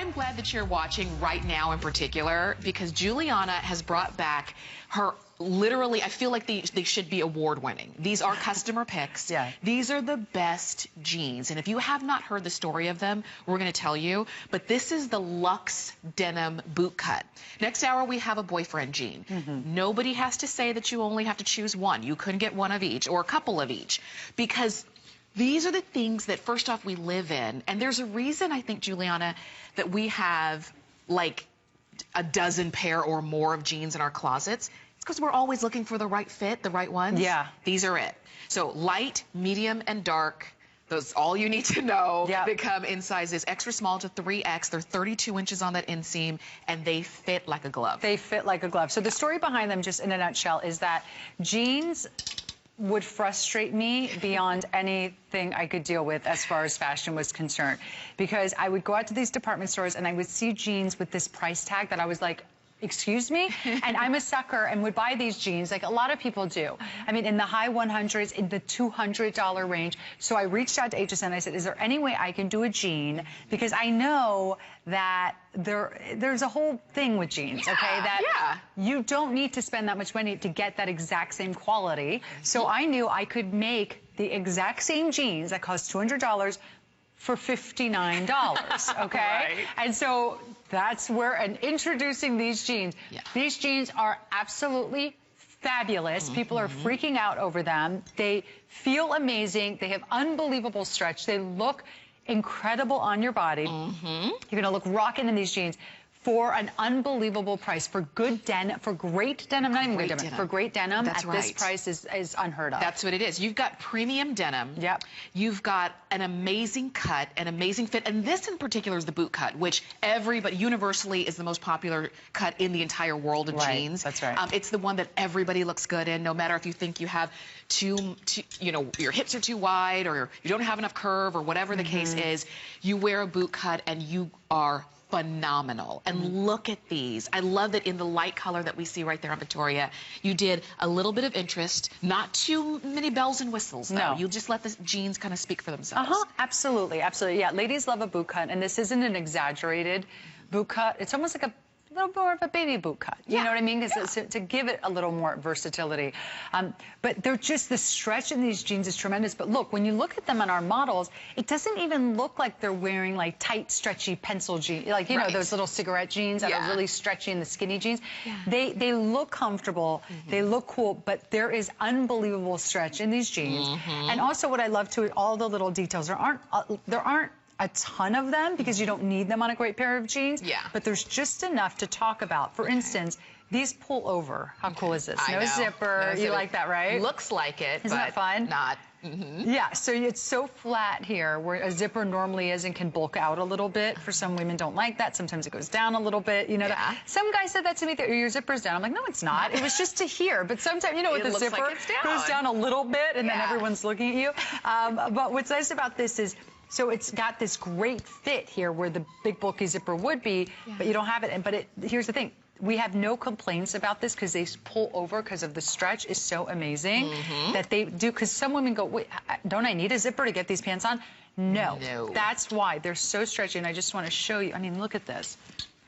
I'm glad that you're watching right now in particular, because Giuliana has brought back her, literally, I feel like they should be award-winning. These are customer picks. Yeah. These are the best jeans. And if you have not heard the story of them, we're going to tell you. But this is the Luxe Denim BootCut. Next hour, we have a boyfriend jean. Nobody has to say that you only have to choose one. You could get one of each or a couple of each, because these are the things that, first off, we live in. And there's a reason, I think, Giuliana, that we have like a dozen pair or more of jeans in our closets. It's because we're always looking for the right fit, the right ones. Yeah. These are it. So light, medium, and dark. Those all you need to know. Yep. They come in sizes extra small to 3X. They're 32 inches on that inseam, and they fit like a glove. They fit like a glove. So the story behind them, just in a nutshell, is that jeans would frustrate me beyond anything I could deal with as far as fashion was concerned. Because I would go out to these department stores and I would see jeans with this price tag that I was like, excuse me? And I'm a sucker and would buy these jeans like a lot of people do. I mean, in the high 100s, in the $200 range. So I reached out to HSN. I said, is there any way I can do a jean? Because I know that there's a whole thing with jeans, okay? That you don't need to spend that much money to get that exact same quality. So I knew I could make the exact same jeans that cost $200 for $59, okay? Right. And so that's where, and introducing these jeans. Yeah. These jeans are absolutely fabulous. People are freaking out over them. They feel amazing. They have unbelievable stretch. They look incredible on your body. You're gonna look rocking in these jeans for an unbelievable price, for good denim, for great denim, not even good denim, for great denim. That's at this price is unheard of. That's what it is. You've got premium denim. Yep. You've got an amazing cut, an amazing fit, and this in particular is the boot cut, which everybody universally is the most popular cut in the entire world of jeans. That's right. It's the one that everybody looks good in, no matter if you think you have too, you know, your hips are too wide or you don't have enough curve or whatever the case is. You wear a boot cut and you are phenomenal. And look at these. I love that in the light color that we see right there on Victoria, you did a little bit of interest, not too many bells and whistles though. No. You just let the jeans kind of speak for themselves. Absolutely, absolutely. Yeah, ladies love a boot cut, and this isn't an exaggerated boot cut. It's almost like a little more of a baby boot cut. You know what I mean? Because to give it a little more versatility. But they're just, the stretch in these jeans is tremendous. But look, when you look at them on our models, it doesn't even look like they're wearing like tight, stretchy pencil jeans. Like, you know, those little cigarette jeans that are really stretchy and the skinny jeans. They look comfortable. They look cool, but there is unbelievable stretch in these jeans. And also what I love too, all the little details. There aren't a ton of them because you don't need them on a great pair of jeans. But there's just enough to talk about. For instance, these pull over. How cool is this? No zipper. You like that, right? Looks like it, Isn't that fun? Not. Yeah, so it's so flat here where a zipper normally is and can bulk out a little bit. For some women don't like that. Sometimes it goes down a little bit. You know, some guys said that to me, that your zipper's down. I'm like, no, it's not. It was just to here. But sometimes, you know, with the zipper, goes down a little bit and then everyone's looking at you. But what's nice about this is, so it's got this great fit here where the big bulky zipper would be, but you don't have it. But here's the thing. We have no complaints about this because they pull over because of the stretch is so amazing that they do. Because some women go, wait, don't I need a zipper to get these pants on? No. That's why they're so stretchy. And I just want to show you. I mean, look at this.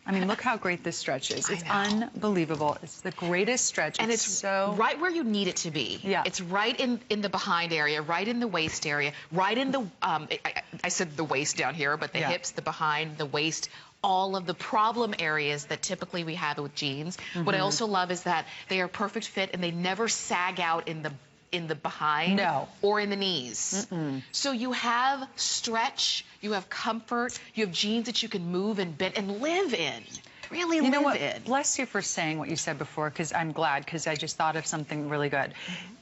I mean, look how great this stretch is. It's unbelievable. It's the greatest stretch. And it's so right where you need it to be. Yeah. It's right in the behind area, right in the waist area, right in the, I said the waist down here, but the hips, the behind, the waist, all of the problem areas that typically we have with jeans. What I also love is that they are perfect fit and they never sag out in the behind or in the knees. So you have stretch, you have comfort, you have jeans that you can move and bend and live in. Really you know live what? in. Bless you for saying what you said before, because I'm glad, because I just thought of something really good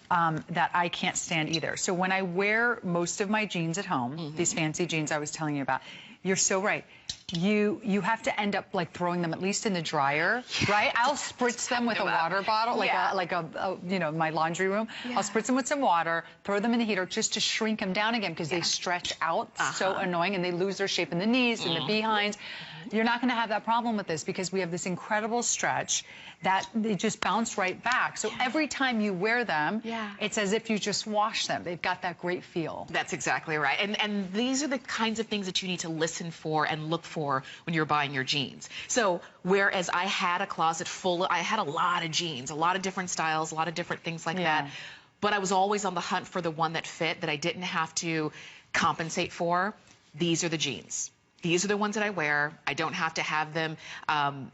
that I can't stand either. So when I wear most of my jeans at home, these fancy jeans I was telling you about, you're so right. You have to end up like throwing them at least in the dryer, right? I'll spritz them with a water bottle, like a you know, my laundry room. I'll spritz them with some water, throw them in the heater just to shrink them down again because they stretch out so annoying and they lose their shape in the knees and the behinds. you're not going to have that problem with this because we have this incredible stretch that they just bounce right back. So every time you wear them, it's as if you just wash them. They've got that great feel. That's exactly right. And these are the kinds of things that you need to listen for and look for when you're buying your jeans. So whereas I had a closet full, I had a lot of jeans, a lot of different styles, a lot of different things like that. But I was always on the hunt for the one that fit, that I didn't have to compensate for. These are the jeans. These are the ones that I wear. I don't have to have them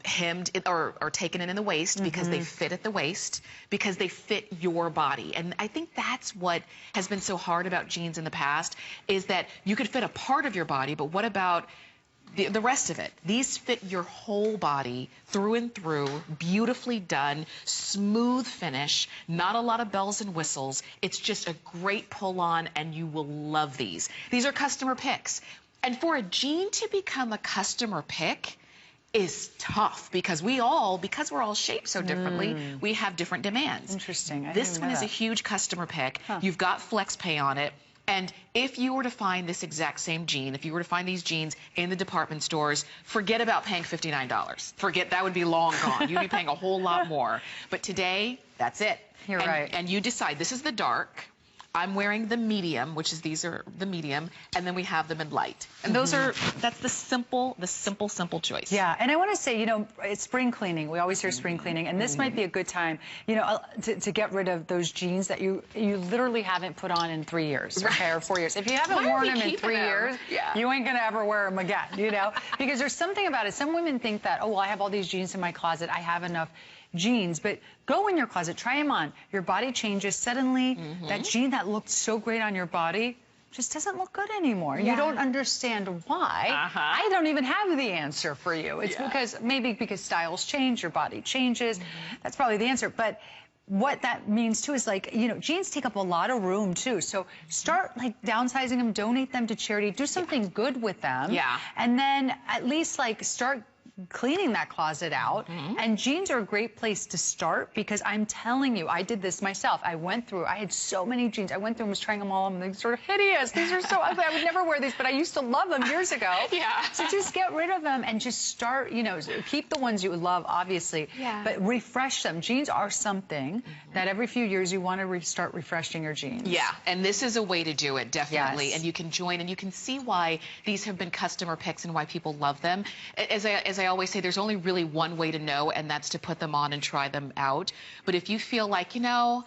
hemmed or taken in the waist because they fit at the waist, because they fit your body. And I think that's what has been so hard about jeans in the past, is that you could fit a part of your body, but what about the rest of it? These fit your whole body through and through, beautifully done, smooth finish, not a lot of bells and whistles. It's just a great pull on, and you will love these. These are customer picks. And for a jean to become a customer pick is tough because we're all shaped so differently, we have different demands. Interesting. This one is a huge customer pick. You've got flex pay on it. And if you were to find this exact same jean, if you were to find these jeans in the department stores, forget about paying $59. Forget, that would be long gone. You'd be paying a whole lot more. But today, that's it. You're right. And you decide, this is the dark. I'm wearing the medium, which is, these are the medium, and then we have them in light. And those are, that's the simple choice. Yeah, and I want to say, you know, it's spring cleaning. We always hear spring cleaning, and this might be a good time, you know, to get rid of those jeans that you literally haven't put on in 3 years, okay, or 4 years. If you haven't worn them in 3 years, you ain't gonna ever wear them again, you know, because there's something about it. Some women think that, oh, well, I have all these jeans in my closet, I have enough jeans, but go in your closet, try them on. Your body changes. Suddenly, that jean that looked so great on your body just doesn't look good anymore. You don't understand why. I don't even have the answer for you. It's because styles change, your body changes. That's probably the answer. But what that means too is, like, you know, jeans take up a lot of room too. So start like downsizing them, donate them to charity, do something good with them. And then at least like start cleaning that closet out. And jeans are a great place to start, because I'm telling you, I did this myself. I had so many jeans. I went through and was trying them all, and they're sort of hideous. These are so ugly. I would never wear these, but I used to love them years ago. So just get rid of them and just start, you know, keep the ones you love, obviously, but refresh them. Jeans are something that every few years you want to start refreshing your jeans. And this is a way to do it, definitely. And you can join, and you can see why these have been customer picks and why people love them. As I always say, there's only really one way to know, and that's to put them on and try them out. But if you feel like, you know,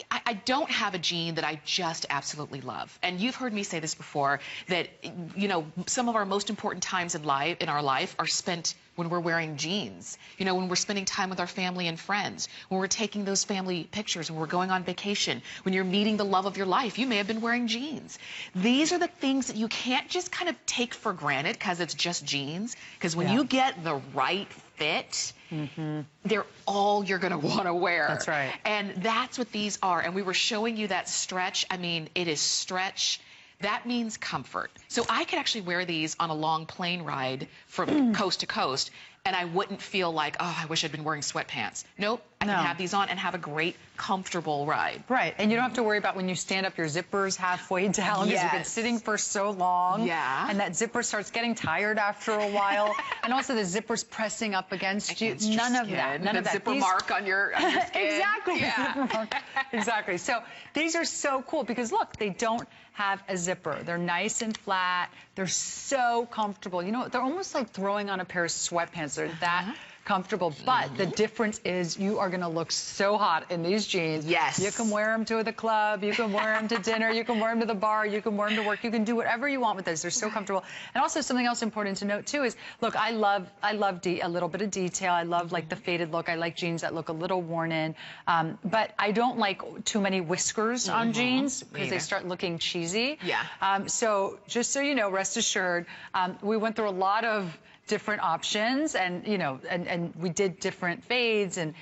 I don't have a jean that I just absolutely love. And you've heard me say this before, that, you know, some of our most important times in our life are spent when we're wearing jeans. You know, when we're spending time with our family and friends, when we're taking those family pictures, when we're going on vacation, when you're meeting the love of your life, you may have been wearing jeans. These are the things that you can't just kind of take for granted because it's just jeans. Because when you get the right fit, they're all you're going to want to wear. That's right. And that's what these are. And we were showing you that stretch. I mean, it is stretch. That means comfort. So I could actually wear these on a long plane ride from coast to coast, and I wouldn't feel like, oh, I wish I'd been wearing sweatpants. Nope, I can have these on and have a great, comfortable ride. Right, and you don't have to worry about when you stand up, your zipper's halfway down because you've been sitting for so long. And that zipper starts getting tired after a while. And also the zipper's pressing up against you. None of that. None of that. Zipper mark on your skin. Exactly. Zipper mark. Exactly. So these are so cool because, look, they don't have a zipper. They're nice and flat. They're so comfortable. You know, they're almost like throwing on a pair of sweatpants. They're that comfortable. But the difference is you are going to look so hot in these jeans. You can wear them to the club. You can wear them to dinner. You can wear them to the bar. You can wear them to work. You can do whatever you want with those. They're so comfortable. And also something else important to note too is, look, I love a little bit of detail. I love like the faded look. I like jeans that look a little worn in. But I don't like too many whiskers on jeans because they start looking cheesy. So just so you know, rest assured, we went through a lot of different options, and you know, and we did different fades, and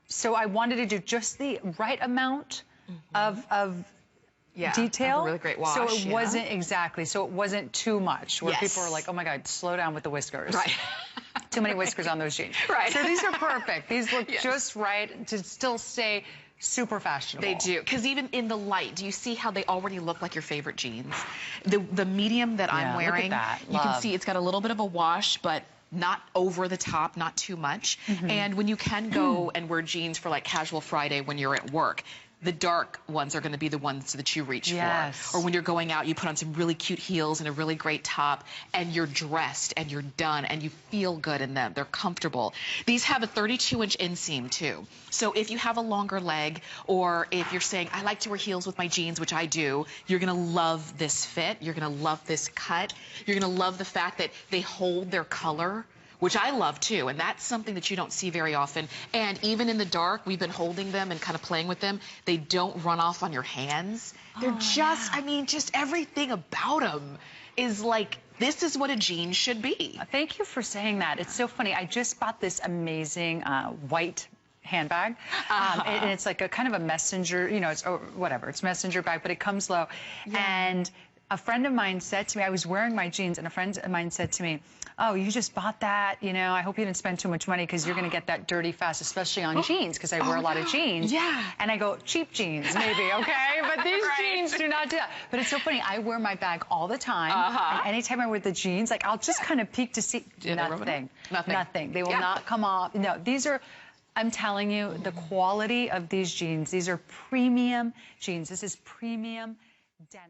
so I wanted to do just the right amount of detail. A really great wash. So it wasn't so it wasn't too much where people are like, oh my God, slow down with the whiskers. Too many whiskers on those jeans. So these are perfect. These look just right to still stay super fashionable. They do, because even in the light, do you see how they already look like your favorite jeans? The medium that I'm wearing, look at that. you can see it's got a little bit of a wash, but not over the top, not too much. And when you can go and wear jeans for like casual Friday when you're at work, the dark ones are going to be the ones that you reach for. Or when you're going out, you put on some really cute heels and a really great top, and you're dressed and you're done and you feel good in them. They're comfortable. These have a 32-inch inseam too. So if you have a longer leg, or if you're saying, I like to wear heels with my jeans, which I do, you're going to love this fit. You're going to love this cut. You're going to love the fact that they hold their color, which I love too, and that's something that you don't see very often. And even in the dark, we've been holding them and kind of playing with them. They don't run off on your hands. They're just, I mean, just everything about them is like, this is what a jean should be. Thank you for saying that. It's so funny. I just bought this amazing white handbag, and it's like a kind of a messenger, you know, it's whatever, it's messenger bag, but it comes low. And a friend of mine said to me, I was wearing my jeans, and a friend of mine said to me, oh, you just bought that, you know, I hope you didn't spend too much money because you're going to get that dirty fast, especially on jeans, because I wear a lot of jeans. And I go, cheap jeans, maybe, okay? But these jeans do not do that. But it's so funny, I wear my bag all the time, and anytime I wear the jeans, like, I'll just kind of peek to see, nothing. They will not come off. No, these are, I'm telling you, the quality of these jeans, these are premium jeans. This is premium denim.